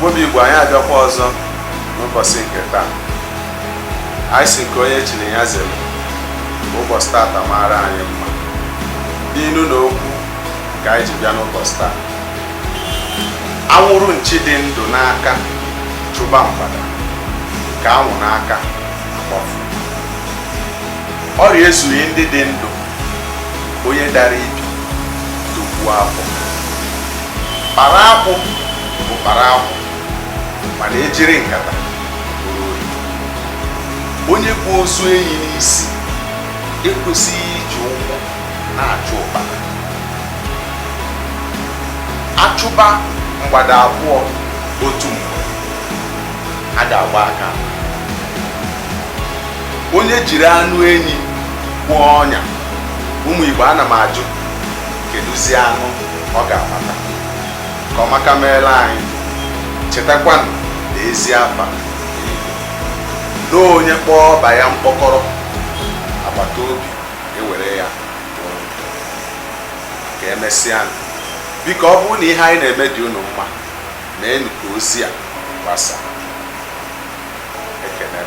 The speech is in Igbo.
Obi Igbo anyị abịakwa ọzọ n'ụbọchị nke taa. Anyị si nke onye chiri ya zere ụbọchị tata mara anyị mma. N'ilu na okwu ka anyị ji bịa n'ụbọchị taa. Anwụrụ nchi dị ndụ n'aka chụba mgbada ka anwụ n'aka akpọfu. Ọrịa ezughị ndị dị ndụ, onye dara ibi tụkwuo afọ. Para akwụ bụ para akwụ, mana ejiri nkata bụrụ oyi. Onye bụ ozu enyi n'isi ekwesịghị iji ụkwụ na-achụ ụkpana. Achụba mgbada abụọ otu mgbe, a ga-agba aka. Onye jiri anụ enyi gwụọ ọnya, ụmụ Igbo ana m ajụ, kedụzi anụ ọ ga-amata? Ka ọ maka meela anyị, chetakwanụ na ezi afa na onye kpọọ ọba ya mkpọkọrọ, agbata obi ewere ya ka emesịa. Biko ọ bụrụ na ihe anyị na-eme dị unu mma, meenụ ka ozi a gbasaa. Ekene.